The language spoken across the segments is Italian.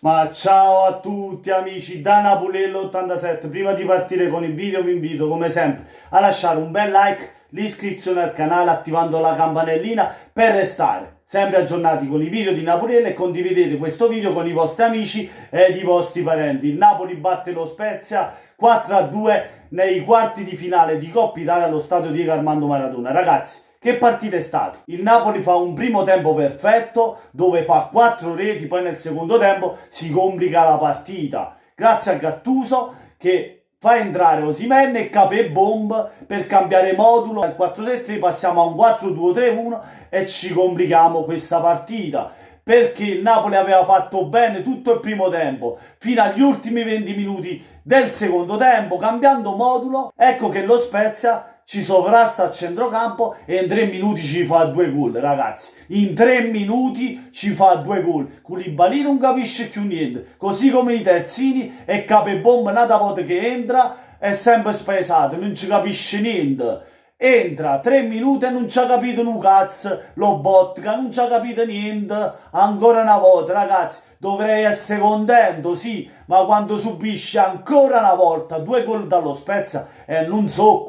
Ma ciao a tutti amici da Napulello87. Prima di partire con il video vi invito come sempre a lasciare un bel like, l'iscrizione al canale attivando la campanellina per restare sempre aggiornati con i video di Napulello e condividete questo video con i vostri amici ed i vostri parenti. Il Napoli batte lo Spezia 4-2 nei quarti di finale di Coppa Italia allo stadio Diego Armando Maradona. Ragazzi, che partita è stata? Il Napoli fa un primo tempo perfetto dove fa 4 reti, poi nel secondo tempo si complica la partita. Grazie a Gattuso che fa entrare Osimhen e Capebomb per cambiare modulo. Dal 4-3-3 passiamo a un 4-2-3-1 e ci complichiamo questa partita. Perché il Napoli aveva fatto bene tutto il primo tempo fino agli ultimi 20 minuti del secondo tempo, cambiando modulo. Ecco che lo Spezia ci sovrasta a centrocampo e in 3 minuti ci fa 2 gol, ragazzi. In 3 minuti ci fa 2 gol. Koulibaly non capisce più niente, così come i terzini, e Capebomb nata volta che entra è sempre spaesato, non ci capisce niente. Entra 3 minuti e non ci ha capito un cazzo, Lobotka non ci ha capito niente. Ancora una volta, ragazzi, dovrei essere contento, sì, ma quando subisce ancora una volta 2 gol dallo Spezia non so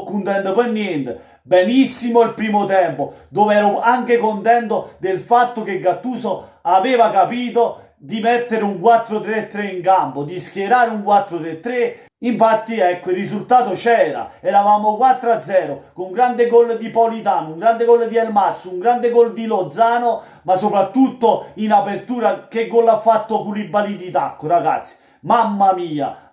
contento per niente. Benissimo il primo tempo, dove ero anche contento del fatto che Gattuso aveva capito di mettere un 4-3-3 in campo, di schierare un 4-3-3. Infatti ecco, il risultato c'era, eravamo 4-0 con un grande gol di Politano, un grande gol di Elmas, un grande gol di Lozano, ma soprattutto in apertura che gol ha fatto Koulibaly di tacco, ragazzi. Mamma mia,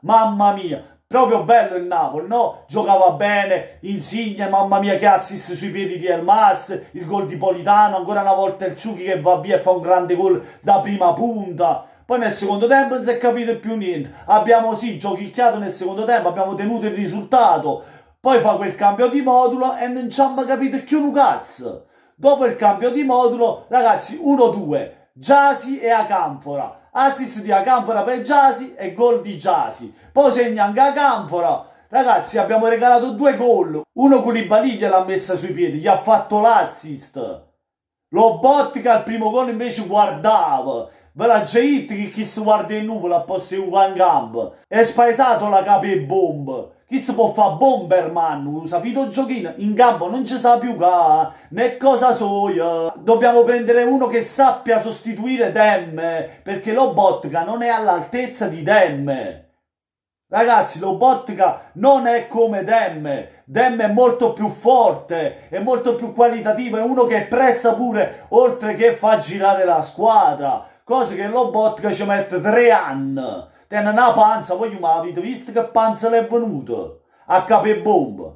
proprio bello il Napoli, no? Giocava bene, Insigne, mamma mia che assist sui piedi di Elmas, il gol di Politano, ancora una volta il Ciuchi che va via e fa un grande gol da prima punta. Poi nel secondo tempo non si è capito più niente. Abbiamo sì giochicchiato nel secondo tempo, abbiamo tenuto il risultato. Poi fa quel cambio di modulo e non ci abbiamo capito più un cazzo. Dopo il cambio di modulo, ragazzi, 1-2. Gyasi e Acanfora. Assist di Acanfora per Gyasi e gol di Gyasi. Poi segna anche Acanfora. Ragazzi, abbiamo regalato 2 gol. Uno Koulibaly gliel'ha messa sui piedi, gli ha fatto l'assist. Lobotka al primo gol invece guardava. Ve la gente che chi si guarda in nuvola a posto di un campo. È spaesato la Capebomb. Chi si può fare Bomberman? Lo sapete giochino? In campo non ci sa più né cosa soia. Dobbiamo prendere uno che sappia sostituire Demme, perché Lobotka non è all'altezza di Demme. Ragazzi, Lobotka non è come Demme. Demme è molto più forte, è molto più qualitativo, è uno che pressa pure, oltre che fa girare la squadra. Cosa che Lobotka ci mette 3 anni. Tiene una panza, voglio, ma avete visto che panza le è venuta? A Capebomb.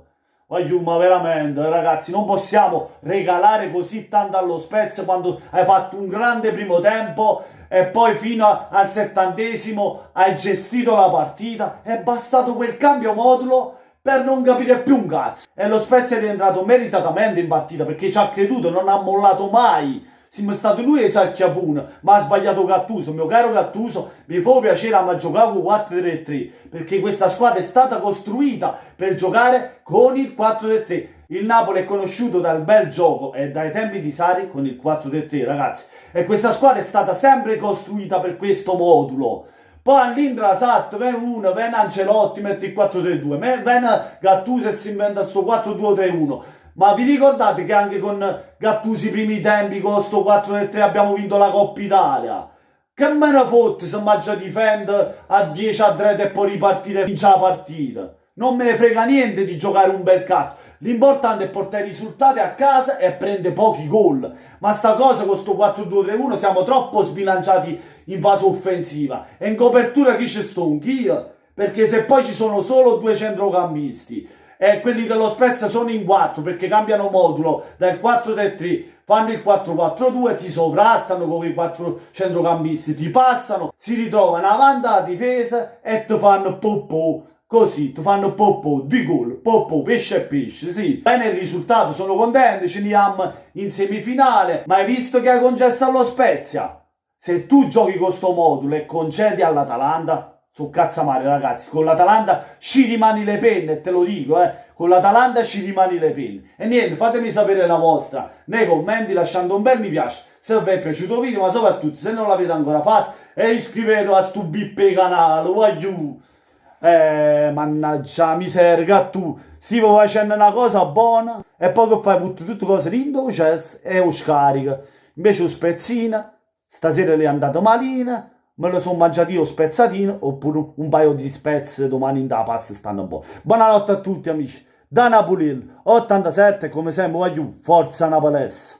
Voglio, ma veramente, ragazzi, non possiamo regalare così tanto allo Spezia quando hai fatto un grande primo tempo e poi fino al 70° hai gestito la partita. È bastato quel cambio modulo per non capire più un cazzo. E lo Spezia è rientrato meritatamente in partita perché ci ha creduto, non ha mollato mai. Siamo stati lui e Sarchiapuna, ma ha sbagliato Gattuso, mio caro Gattuso. Mi fa piacere a giocare con 4-3-3 perché questa squadra è stata costruita per giocare con il 4-3-3. Il Napoli è conosciuto dal bel gioco e dai tempi di Sarri con il 4-3-3, ragazzi, e questa squadra è stata sempre costruita per questo modulo. Poi all'Intrasat viene Ancelotti, mette il 4-3-2, viene Gattuso e si inventa sto 4-2-3-1. Ma vi ricordate che anche con Gattuso i primi tempi con sto 4-3 abbiamo vinto la Coppa Italia? Che me ne fotte se mangia difende a 10-3 e poi ripartire e vincere la partita? Non me ne frega niente di giocare un bel cazzo. L'importante è portare i risultati a casa e prendere pochi gol. Ma sta cosa con sto 4-2-3-1 siamo troppo sbilanciati in fase offensiva. E in copertura chi ci sto? Anch'io? Perché se poi ci sono solo 2 centrocampisti e quelli dello Spezia sono in 4 perché cambiano modulo dal 4-3-3, fanno il 4-4-2, ti sovrastano con i 4 centrocampisti, ti passano, si ritrovano avanti alla difesa e ti fanno popò. Così ti fanno popò, 2 gol, popò, pesce e pesce, sì. Bene il risultato, sono contento, ci andiamo in semifinale, ma hai visto che hai concesso allo Spezia? Se tu giochi con sto modulo e concedi all'Atalanta, su cazzamare, ragazzi, con l'Atalanta ci rimani le penne, te lo dico, con l'Atalanta ci rimani le penne. E niente, fatemi sapere la vostra nei commenti lasciando un bel mi piace. se vi è piaciuto il video, ma soprattutto se non l'avete ancora fatto, iscrivetevi a sto bippe canale, voglio. Mannaggia miseria, tu stivo facendo una cosa buona e poi che fai tutte cose rindoces e lo scarica. Invece lo spezzina, stasera le è andato malina, me lo sono mangiato io spezzatino, oppure un paio di spezze domani in da pasta stanno buone. Buonanotte a tutti amici, da Napoli 87 come sempre voglio, forza Napolese.